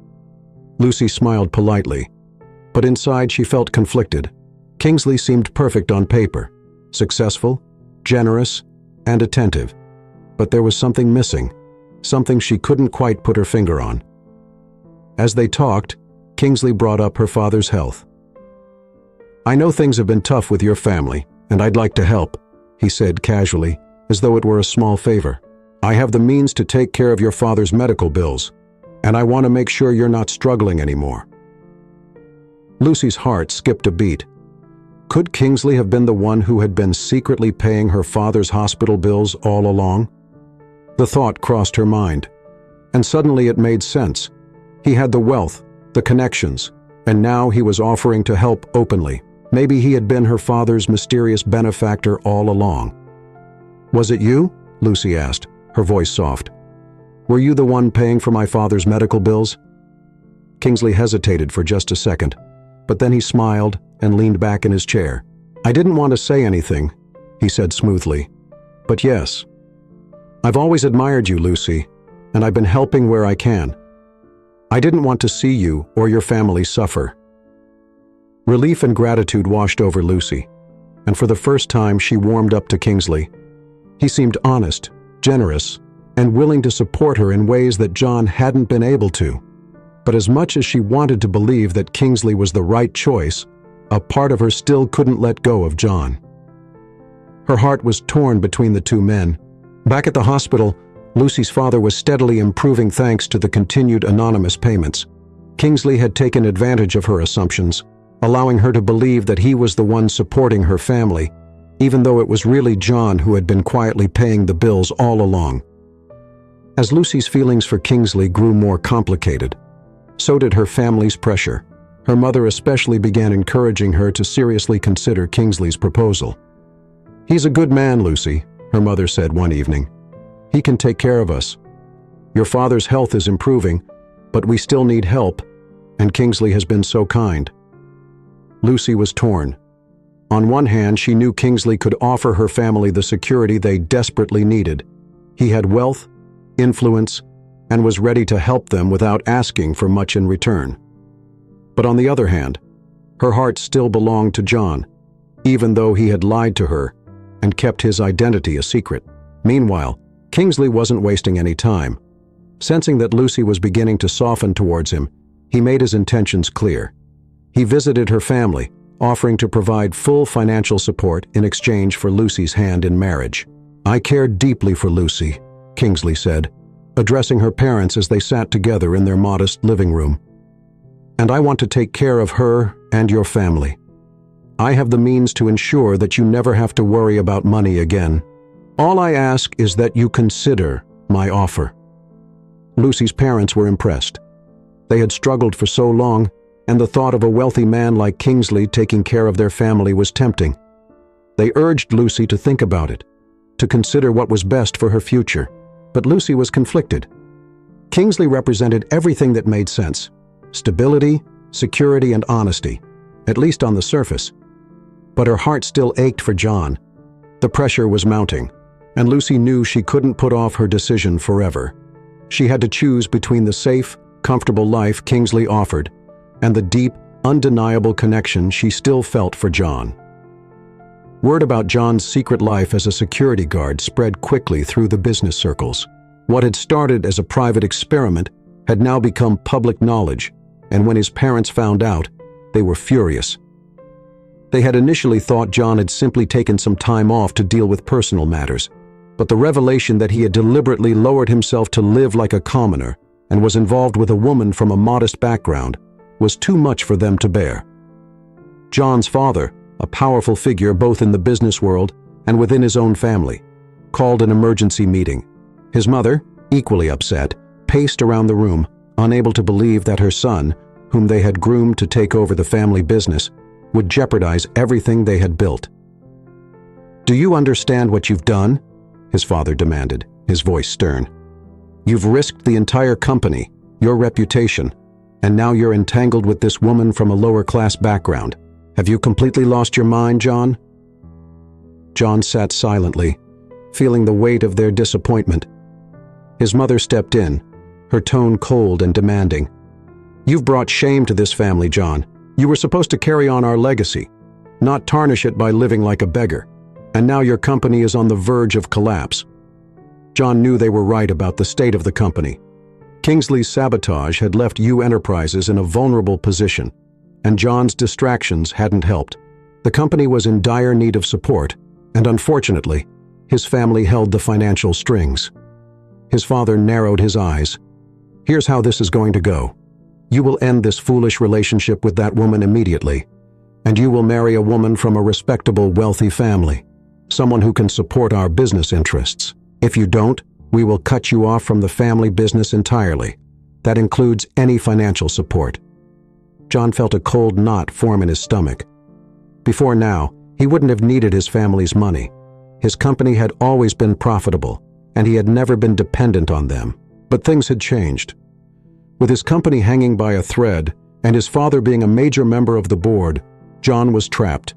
Lucy smiled politely, but inside she felt conflicted. Kingsley seemed perfect on paper: successful, generous, and attentive. But there was something missing, something she couldn't quite put her finger on. As they talked, Kingsley brought up her father's health. "I know things have been tough with your family, and I'd like to help," he said casually, as though it were a small favor. "I have the means to take care of your father's medical bills, and I want to make sure you're not struggling anymore." Lucy's heart skipped a beat. Could Kingsley have been the one who had been secretly paying her father's hospital bills all along? The thought crossed her mind, and suddenly it made sense. He had the wealth, the connections, and now he was offering to help openly. Maybe he had been her father's mysterious benefactor all along. "Was it you?" Lucy asked, her voice soft. "Were you the one paying for my father's medical bills?" Kingsley hesitated for just a second, but then he smiled and leaned back in his chair. "I didn't want to say anything," he said smoothly, "but yes. I've always admired you, Lucy, and I've been helping where I can. I didn't want to see you or your family suffer." Relief and gratitude washed over Lucy, and for the first time she warmed up to Kingsley. He seemed honest, generous, and willing to support her in ways that John hadn't been able to. But as much as she wanted to believe that Kingsley was the right choice, a part of her still couldn't let go of John. Her heart was torn between the two men. Back at the hospital, Lucy's father was steadily improving thanks to the continued anonymous payments. Kingsley had taken advantage of her assumptions, allowing her to believe that he was the one supporting her family, even though it was really John who had been quietly paying the bills all along. As Lucy's feelings for Kingsley grew more complicated, so did her family's pressure. Her mother especially began encouraging her to seriously consider Kingsley's proposal. "He's a good man, Lucy," her mother said one evening. "He can take care of us. Your father's health is improving, but we still need help, and Kingsley has been so kind." Lucy was torn. On one hand, she knew Kingsley could offer her family the security they desperately needed. He had wealth, influence, and was ready to help them without asking for much in return. But on the other hand, her heart still belonged to John, even though he had lied to her and kept his identity a secret. Meanwhile, Kingsley wasn't wasting any time. Sensing that Lucy was beginning to soften towards him, he made his intentions clear. He visited her family, offering to provide full financial support in exchange for Lucy's hand in marriage. "I care deeply for Lucy," Kingsley said, addressing her parents as they sat together in their modest living room. "And I want to take care of her and your family. I have the means to ensure that you never have to worry about money again. All I ask is that you consider my offer." Lucy's parents were impressed. They had struggled for so long, and the thought of a wealthy man like Kingsley taking care of their family was tempting. They urged Lucy to think about it, to consider what was best for her future. But Lucy was conflicted. Kingsley represented everything that made sense: stability, security, and honesty, at least on the surface. But her heart still ached for John. The pressure was mounting, and Lucy knew she couldn't put off her decision forever. She had to choose between the safe, comfortable life Kingsley offered and the deep, undeniable connection she still felt for John. Word about John's secret life as a security guard spread quickly through the business circles. What had started as a private experiment had now become public knowledge, and when his parents found out, they were furious. They had initially thought John had simply taken some time off to deal with personal matters, but the revelation that he had deliberately lowered himself to live like a commoner and was involved with a woman from a modest background was too much for them to bear. John's father, a powerful figure both in the business world and within his own family, called an emergency meeting. His mother, equally upset, paced around the room, unable to believe that her son, whom they had groomed to take over the family business, would jeopardize everything they had built. "Do you understand what you've done?" his father demanded, his voice stern. "You've risked the entire company, your reputation, and now you're entangled with this woman from a lower-class background. Have you completely lost your mind, John?" John sat silently, feeling the weight of their disappointment. His mother stepped in, her tone cold and demanding. "You've brought shame to this family, John. You were supposed to carry on our legacy, not tarnish it by living like a beggar. And now your company is on the verge of collapse." John knew they were right about the state of the company. Kingsley's sabotage had left U Enterprises in a vulnerable position, and John's distractions hadn't helped. The company was in dire need of support, and unfortunately, his family held the financial strings. His father narrowed his eyes. "Here's how this is going to go. You will end this foolish relationship with that woman immediately, and you will marry a woman from a respectable, wealthy family, someone who can support our business interests. If you don't, we will cut you off from the family business entirely. That includes any financial support." John felt a cold knot form in his stomach. Before now, he wouldn't have needed his family's money. His company had always been profitable, and he had never been dependent on them. But things had changed. With his company hanging by a thread, and his father being a major member of the board, John was trapped.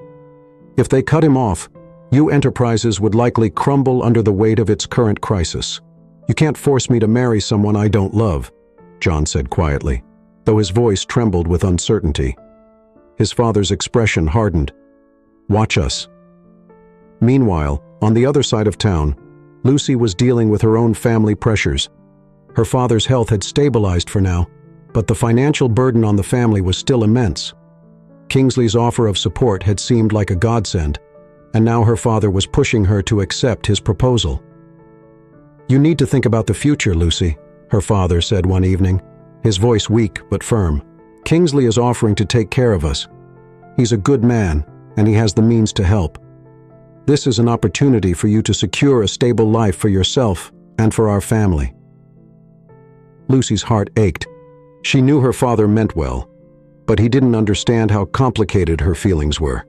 If they cut him off, U Enterprises would likely crumble under the weight of its current crisis. "You can't force me to marry someone I don't love," John said quietly, though his voice trembled with uncertainty. His father's expression hardened. "Watch us." Meanwhile, on the other side of town, Lucy was dealing with her own family pressures. Her father's health had stabilized for now, but the financial burden on the family was still immense. Kingsley's offer of support had seemed like a godsend, and now her father was pushing her to accept his proposal. "You need to think about the future, Lucy," her father said one evening, his voice weak but firm. "Kingsley is offering to take care of us. He's a good man, and he has the means to help. This is an opportunity for you to secure a stable life for yourself and for our family." Lucy's heart ached. She knew her father meant well, but he didn't understand how complicated her feelings were.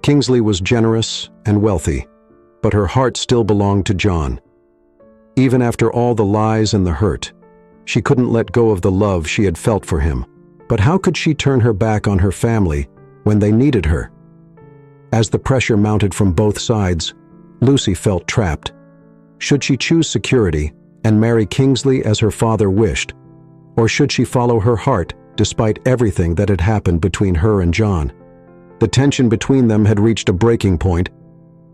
Kingsley was generous and wealthy, but her heart still belonged to John. Even after all the lies and the hurt, she couldn't let go of the love she had felt for him. But how could she turn her back on her family when they needed her? As the pressure mounted from both sides, Lucy felt trapped. Should she choose security and marry Kingsley as her father wished, or should she follow her heart despite everything that had happened between her and John? The tension between them had reached a breaking point,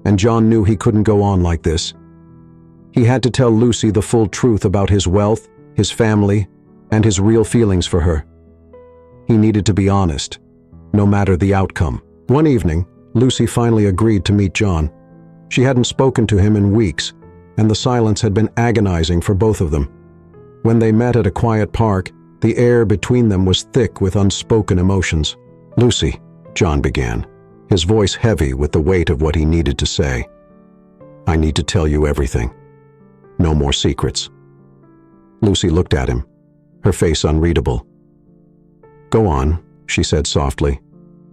and John knew he couldn't go on like this. He had to tell Lucy the full truth about his wealth, his family, and his real feelings for her. He needed to be honest, no matter the outcome. One evening, Lucy finally agreed to meet John. She hadn't spoken to him in weeks, and the silence had been agonizing for both of them. When they met at a quiet park, the air between them was thick with unspoken emotions. "Lucy," John began, his voice heavy with the weight of what he needed to say. "I need to tell you everything. No more secrets." Lucy looked at him, her face unreadable. "Go on," she said softly.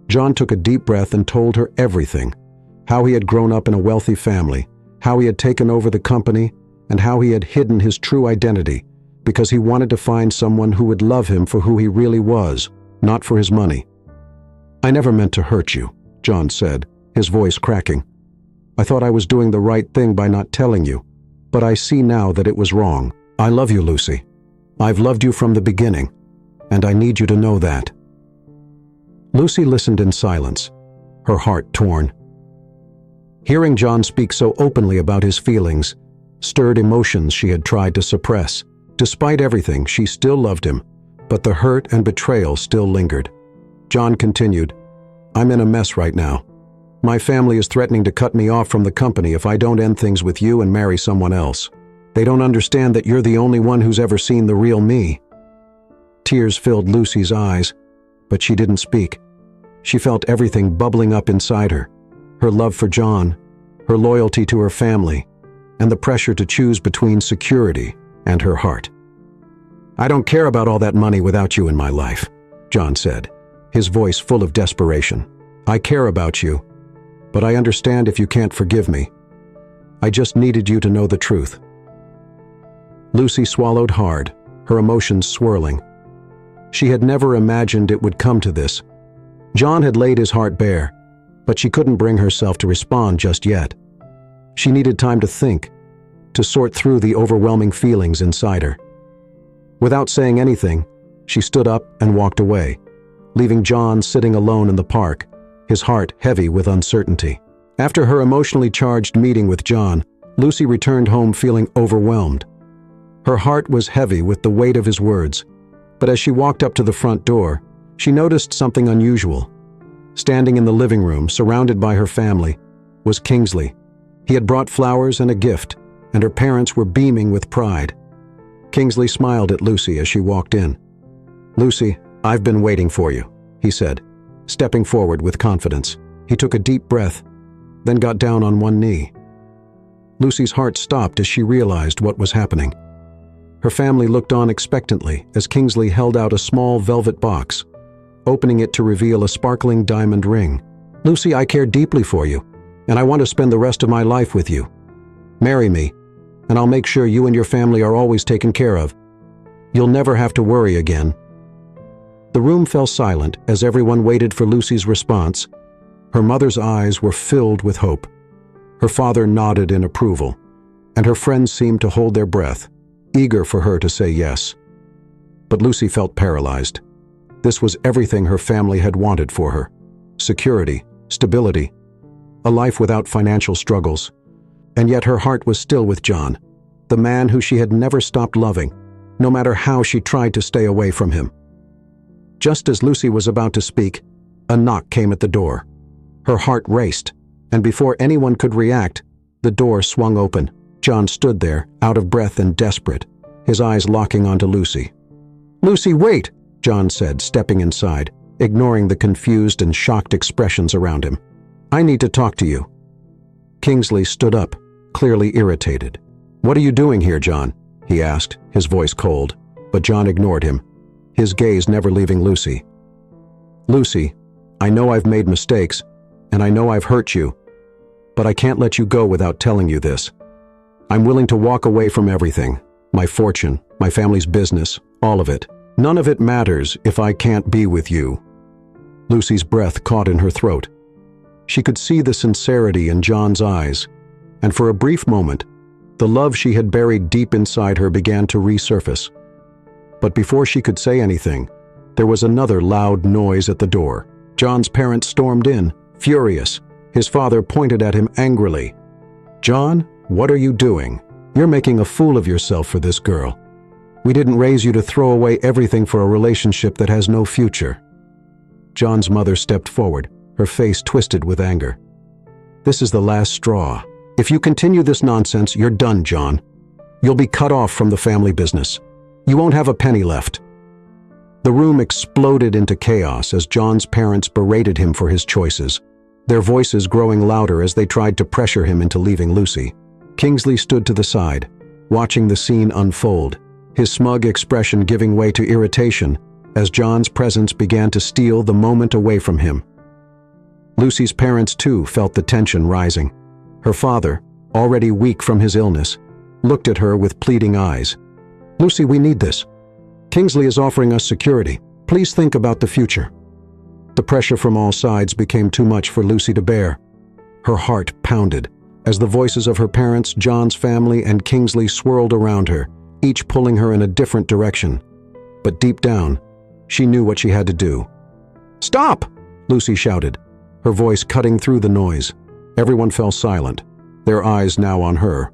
John took a deep breath and told her everything. How he had grown up in a wealthy family, how he had taken over the company, and how he had hidden his true identity because he wanted to find someone who would love him for who he really was, not for his money. "I never meant to hurt you," John said, his voice cracking. "I thought I was doing the right thing by not telling you, but I see now that it was wrong. I love you, Lucy. I've loved you from the beginning, and I need you to know that." Lucy listened in silence, her heart torn. Hearing John speak so openly about his feelings stirred emotions she had tried to suppress. Despite everything, she still loved him, but the hurt and betrayal still lingered. John continued, "I'm in a mess right now. My family is threatening to cut me off from the company if I don't end things with you and marry someone else. They don't understand that you're the only one who's ever seen the real me." Tears filled Lucy's eyes, but she didn't speak. She felt everything bubbling up inside her. Her love for John, her loyalty to her family, and the pressure to choose between security and her heart. "I don't care about all that money without you in my life," John said, his voice full of desperation. "I care about you, but I understand if you can't forgive me. I just needed you to know the truth." Lucy swallowed hard, her emotions swirling. She had never imagined it would come to this. John had laid his heart bare, but she couldn't bring herself to respond just yet. She needed time to think, to sort through the overwhelming feelings inside her. Without saying anything, she stood up and walked away, leaving John sitting alone in the park, his heart heavy with uncertainty. After her emotionally charged meeting with John, Lucy returned home feeling overwhelmed. Her heart was heavy with the weight of his words, but as she walked up to the front door, she noticed something unusual. Standing in the living room, surrounded by her family, was Kingsley. He had brought flowers and a gift, and her parents were beaming with pride. Kingsley smiled at Lucy as she walked in. "Lucy, I've been waiting for you," he said, stepping forward with confidence. He took a deep breath, then got down on one knee. Lucy's heart stopped as she realized what was happening. Her family looked on expectantly as Kingsley held out a small velvet box, opening it to reveal a sparkling diamond ring. "Lucy, I care deeply for you, and I want to spend the rest of my life with you. Marry me, and I'll make sure you and your family are always taken care of. You'll never have to worry again." The room fell silent as everyone waited for Lucy's response. Her mother's eyes were filled with hope. Her father nodded in approval, and her friends seemed to hold their breath, eager for her to say yes. But Lucy felt paralyzed. This was everything her family had wanted for her: security, stability, a life without financial struggles. And yet her heart was still with John, the man who she had never stopped loving, no matter how she tried to stay away from him. Just as Lucy was about to speak, a knock came at the door. Her heart raced, and before anyone could react, the door swung open. John stood there, out of breath and desperate, his eyes locking onto Lucy. "Lucy, wait!" John said, stepping inside, ignoring the confused and shocked expressions around him. "I need to talk to you." Kingsley stood up, clearly irritated. "What are you doing here, John?" he asked, his voice cold, but John ignored him, his gaze never leaving Lucy. "Lucy, I know I've made mistakes, and I know I've hurt you, but I can't let you go without telling you this. I'm willing to walk away from everything, my fortune, my family's business, all of it. None of it matters if I can't be with you." Lucy's breath caught in her throat. She could see the sincerity in John's eyes, and for a brief moment, the love she had buried deep inside her began to resurface. But before she could say anything, there was another loud noise at the door. John's parents stormed in, furious. His father pointed at him angrily. "John, what are you doing? You're making a fool of yourself for this girl. We didn't raise you to throw away everything for a relationship that has no future." John's mother stepped forward, her face twisted with anger. "This is the last straw. If you continue this nonsense, you're done, John. You'll be cut off from the family business. You won't have a penny left." The room exploded into chaos as John's parents berated him for his choices, their voices growing louder as they tried to pressure him into leaving Lucy. Kingsley stood to the side, watching the scene unfold, his smug expression giving way to irritation as John's presence began to steal the moment away from him. Lucy's parents too felt the tension rising. Her father, already weak from his illness, looked at her with pleading eyes. "Lucy, we need this. Kingsley is offering us security. Please think about the future." The pressure from all sides became too much for Lucy to bear. Her heart pounded as the voices of her parents, John's family, and Kingsley swirled around her, each pulling her in a different direction. But deep down, she knew what she had to do. "Stop!" Lucy shouted, her voice cutting through the noise. Everyone fell silent, their eyes now on her.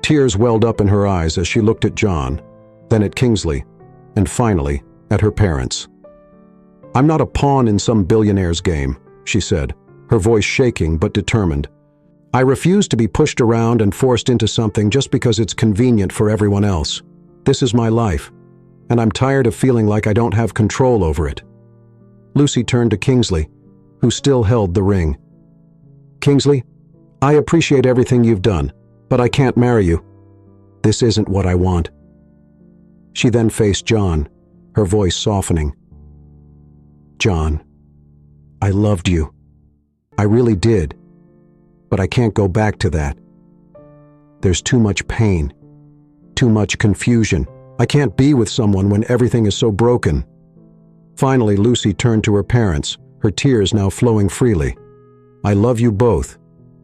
Tears welled up in her eyes as she looked at John, then at Kingsley, and finally at her parents. "I'm not a pawn in some billionaire's game," she said, her voice shaking but determined. "I refuse to be pushed around and forced into something just because it's convenient for everyone else. This is my life, and I'm tired of feeling like I don't have control over it." Lucy turned to Kingsley, who still held the ring. "Kingsley, I appreciate everything you've done, but I can't marry you. This isn't what I want." She then faced John, her voice softening. "John, I loved you. I really did. But I can't go back to that. There's too much pain, too much confusion. I can't be with someone when everything is so broken." Finally, Lucy turned to her parents, her tears now flowing freely. "I love you both,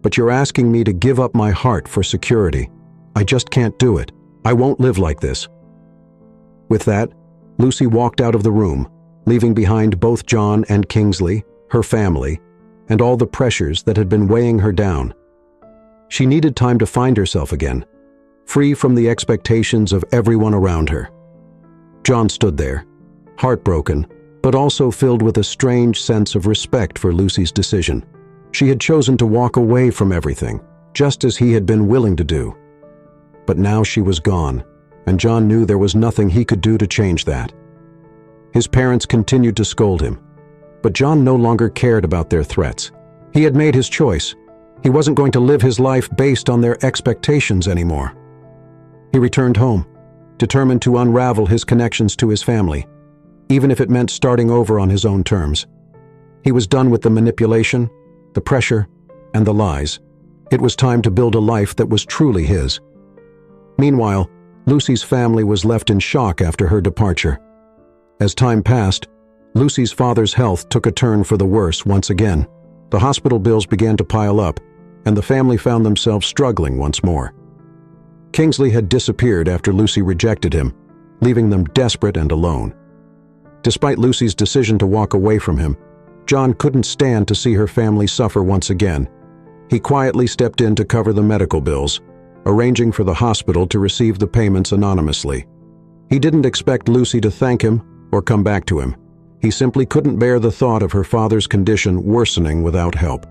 but you're asking me to give up my heart for security. I just can't do it. I won't live like this." With that, Lucy walked out of the room, leaving behind both John and Kingsley, her family, and all the pressures that had been weighing her down. She needed time to find herself again, free from the expectations of everyone around her. John stood there, heartbroken, but also filled with a strange sense of respect for Lucy's decision. She had chosen to walk away from everything, just as he had been willing to do. But now she was gone, and John knew there was nothing he could do to change that. His parents continued to scold him, but John no longer cared about their threats. He had made his choice. He wasn't going to live his life based on their expectations anymore. He returned home, determined to unravel his connections to his family, even if it meant starting over on his own terms. He was done with the manipulation, the pressure, and the lies. It was time to build a life that was truly his. Meanwhile, Lucy's family was left in shock after her departure. As time passed, Lucy's father's health took a turn for the worse once again. The hospital bills began to pile up, and the family found themselves struggling once more. Kingsley had disappeared after Lucy rejected him, leaving them desperate and alone. Despite Lucy's decision to walk away from him, John couldn't stand to see her family suffer once again. He quietly stepped in to cover the medical bills, arranging for the hospital to receive the payments anonymously. He didn't expect Lucy to thank him or come back to him. He simply couldn't bear the thought of her father's condition worsening without help.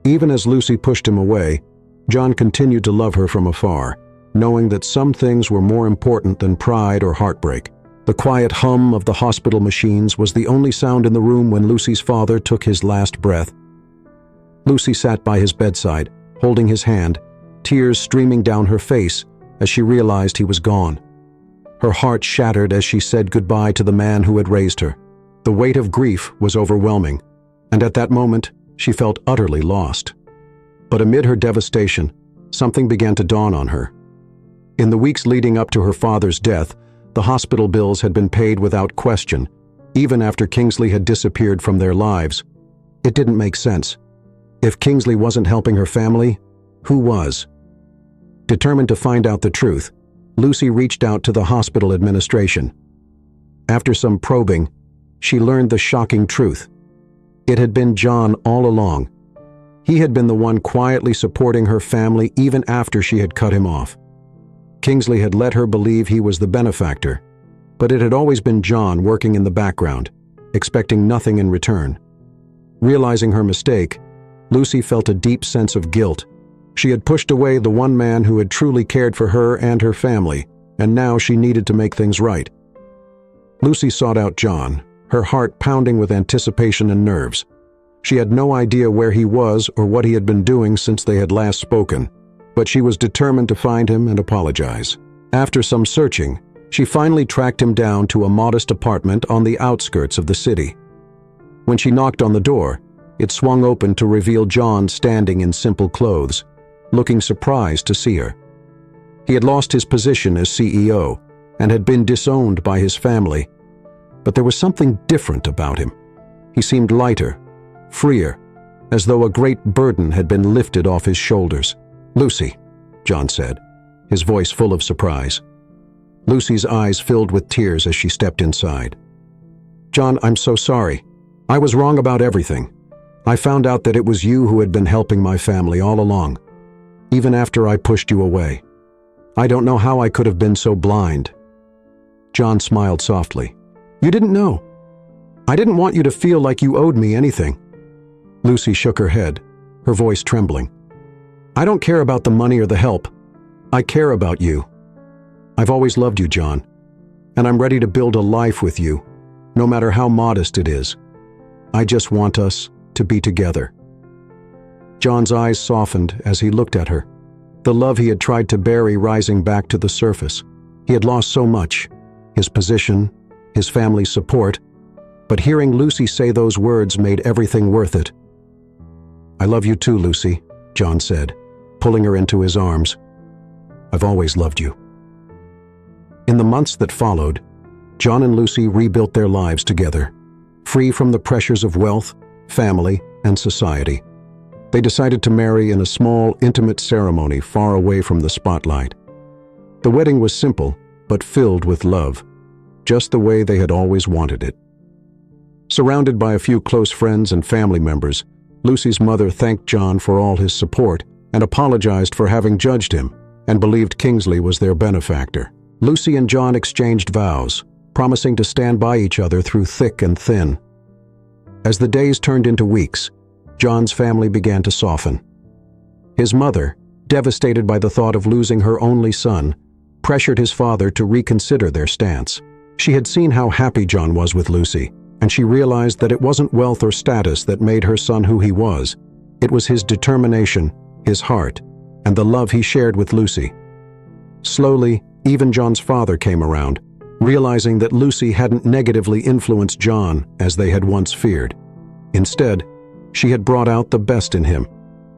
Even as Lucy pushed him away, John continued to love her from afar, knowing that some things were more important than pride or heartbreak. The quiet hum of the hospital machines was the only sound in the room when Lucy's father took his last breath. Lucy sat by his bedside, holding his hand, tears streaming down her face as she realized he was gone. Her heart shattered as she said goodbye to the man who had raised her. The weight of grief was overwhelming, and at that moment, she felt utterly lost. But amid her devastation, something began to dawn on her. In the weeks leading up to her father's death, the hospital bills had been paid without question, even after Kingsley had disappeared from their lives. It didn't make sense. If Kingsley wasn't helping her family, who was? Determined to find out the truth, Lucy reached out to the hospital administration. After some probing, she learned the shocking truth. It had been John all along. He had been the one quietly supporting her family even after she had cut him off. Kingsley had let her believe he was the benefactor, but it had always been John working in the background, expecting nothing in return. Realizing her mistake, Lucy felt a deep sense of guilt. She had pushed away the one man who had truly cared for her and her family, and now she needed to make things right. Lucy sought out John, her heart pounding with anticipation and nerves. She had no idea where he was or what he had been doing since they had last spoken, but she was determined to find him and apologize. After some searching, she finally tracked him down to a modest apartment on the outskirts of the city. When she knocked on the door, it swung open to reveal John standing in simple clothes, looking surprised to see her. He had lost his position as CEO and had been disowned by his family, but there was something different about him. He seemed lighter, freer, as though a great burden had been lifted off his shoulders. "Lucy," John said, his voice full of surprise. Lucy's eyes filled with tears as she stepped inside. "John, I'm so sorry. I was wrong about everything. I found out that it was you who had been helping my family all along, even after I pushed you away. I don't know how I could have been so blind." John smiled softly. "You didn't know. I didn't want you to feel like you owed me anything." Lucy shook her head, her voice trembling. "I don't care about the money or the help. I care about you. I've always loved you, John, and I'm ready to build a life with you, no matter how modest it is. I just want us to be together." John's eyes softened as he looked at her, the love he had tried to bury rising back to the surface. He had lost so much, his position, his family's support, but hearing Lucy say those words made everything worth it. "I love you too, Lucy," John said, pulling her into his arms. "I've always loved you." In the months that followed, John and Lucy rebuilt their lives together, free from the pressures of wealth, family, and society. They decided to marry in a small, intimate ceremony far away from the spotlight. The wedding was simple, but filled with love, just the way they had always wanted it. Surrounded by a few close friends and family members, Lucy's mother thanked John for all his support and apologized for having judged him and believed Kingsley was their benefactor. Lucy and John exchanged vows, promising to stand by each other through thick and thin. As the days turned into weeks, John's family began to soften. His mother, devastated by the thought of losing her only son, pressured his father to reconsider their stance. She had seen how happy John was with Lucy, and she realized that it wasn't wealth or status that made her son who he was. It was his determination, his heart, and the love he shared with Lucy. Slowly, even John's father came around, realizing that Lucy hadn't negatively influenced John as they had once feared. Instead, she had brought out the best in him,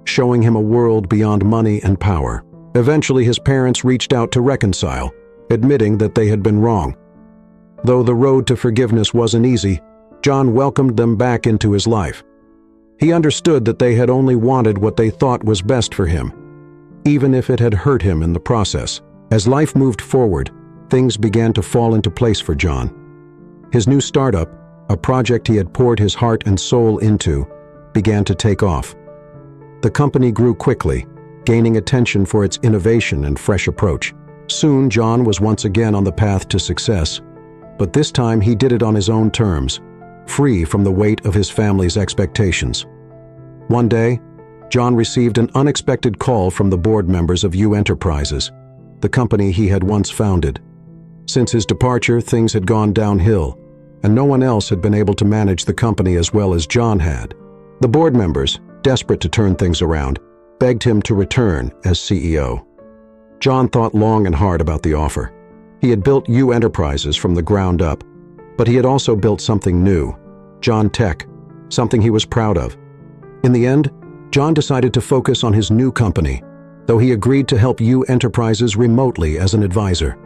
showing him a world beyond money and power. Eventually, his parents reached out to reconcile, admitting that they had been wrong. Though the road to forgiveness wasn't easy, John welcomed them back into his life. He understood that they had only wanted what they thought was best for him, even if it had hurt him in the process. As life moved forward, things began to fall into place for John. His new startup, a project he had poured his heart and soul into, began to take off. The company grew quickly, gaining attention for its innovation and fresh approach. Soon, John was once again on the path to success, but this time he did it on his own terms, free from the weight of his family's expectations. One day, John received an unexpected call from the board members of U Enterprises, the company he had once founded. Since his departure, things had gone downhill, and no one else had been able to manage the company as well as John had. The board members, desperate to turn things around, begged him to return as CEO. John thought long and hard about the offer. He had built U Enterprises from the ground up, but he had also built something new, John Tech, something he was proud of. In the end, John decided to focus on his new company, though he agreed to help U Enterprises remotely as an advisor.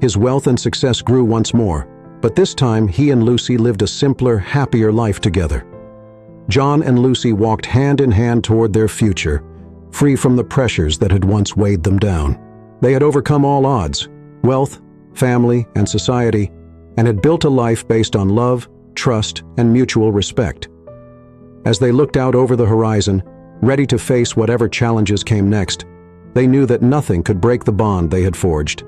His wealth and success grew once more, but this time he and Lucy lived a simpler, happier life together. John and Lucy walked hand in hand toward their future, free from the pressures that had once weighed them down. They had overcome all odds, wealth, family, and society, and had built a life based on love, trust, and mutual respect. As they looked out over the horizon, ready to face whatever challenges came next, they knew that nothing could break the bond they had forged.